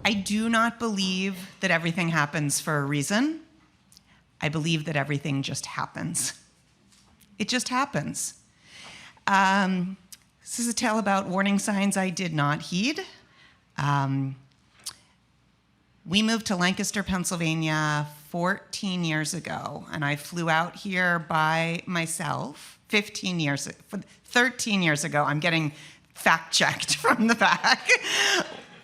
I do not believe that everything happens for a reason. I believe that everything just happens. It just happens. This is a tale about warning signs I did not heed. We moved to Lancaster, Pennsylvania 14 years ago, and I flew out here by myself 13 years ago. I'm getting fact-checked from the back.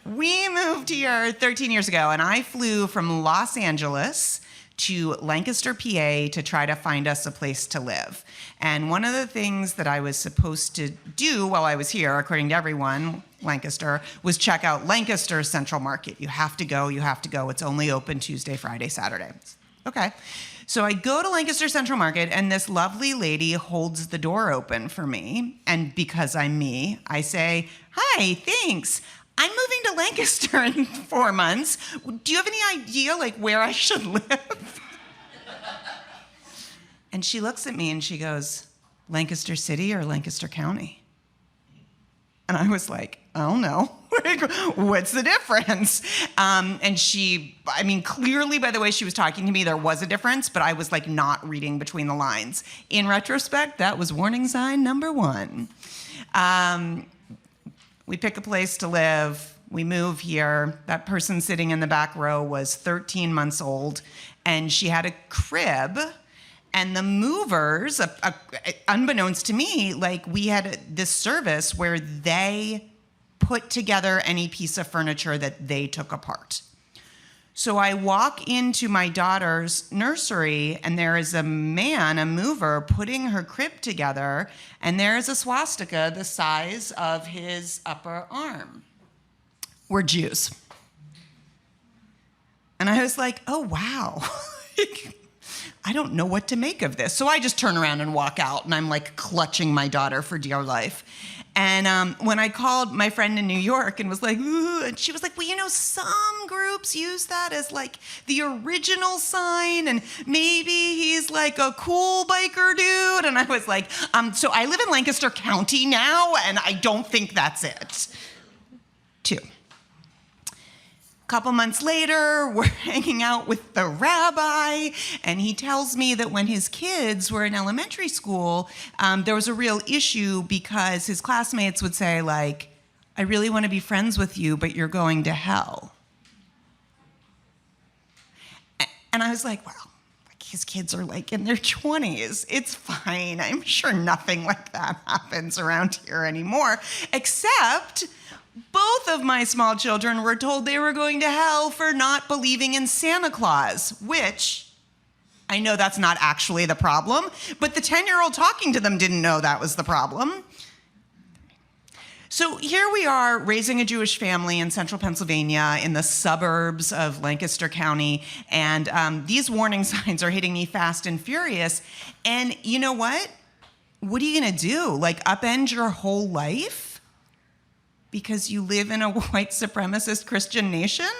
We moved here 13 years ago, and I flew from Los Angeles to Lancaster, PA, to try to find us a place to live. And one of the things that I was supposed to do while I was here, according to everyone, Lancaster, was check out Lancaster Central Market. You have to go. It's only open Tuesday, Friday, Saturday. Okay. So I go to Lancaster Central Market, and this lovely lady holds the door open for me. And because I'm me, I say, "Hi, thanks. I'm moving to Lancaster in 4 months. Do you have any idea where I should live?" And she looks at me and she goes, "Lancaster City or Lancaster County?" And I was like, "Oh no, what's the difference?" And clearly by the way she was talking to me, there was a difference, but I was not reading between the lines. In retrospect, that was warning sign number 1. We pick a place to live. We move here. That person sitting in the back row was 13 months old, and she had a crib. And the movers, unbeknownst to me, we had this service where they put together any piece of furniture that they took apart. So I walk into my daughter's nursery, and there is a man, a mover, putting her crib together, and there is a swastika the size of his upper arm. We're Jews. And I was like, oh, wow. I don't know what to make of this. So I just turn around and walk out, and I'm clutching my daughter for dear life. And when I called my friend in New York and was like, "Ooh," and she was like, "Well, some groups use that as the original sign, and maybe he's a cool biker dude." And I was like, so I live in Lancaster County now, and I don't think that's it. 2. Couple months later, we're hanging out with the rabbi, and he tells me that when his kids were in elementary school, there was a real issue because his classmates would say, "I really want to be friends with you, but you're going to hell." And I was like, well, his kids are in their 20s. It's fine. I'm sure nothing like that happens around here anymore, except both of my small children were told they were going to hell for not believing in Santa Claus, which I know that's not actually the problem, but the 10-year-old talking to them didn't know that was the problem. So here we are raising a Jewish family in central Pennsylvania in the suburbs of Lancaster County, and these warning signs are hitting me fast and furious. And you know what? What are you gonna do? Upend your whole life because you live in a white supremacist Christian nation?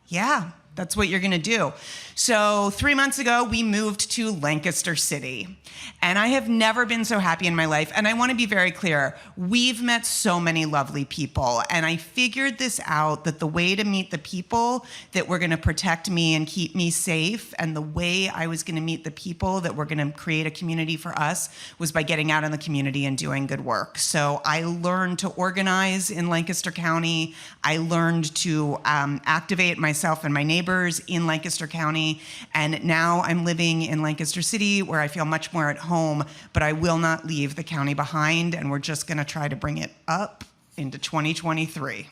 Yeah, that's what you're gonna do. So 3 months ago, we moved to Lancaster City. And I have never been so happy in my life. And I wanna be very clear, we've met so many lovely people. And I figured this out, that the way to meet the people that were gonna protect me and keep me safe, and the way I was gonna meet the people that were gonna create a community for us, was by getting out in the community and doing good work. So I learned to organize in Lancaster County. I learned to activate myself and my neighbors in Lancaster County. And now I'm living in Lancaster City, where I feel much more at home, but I will not leave the county behind, and we're just gonna try to bring it up into 2023.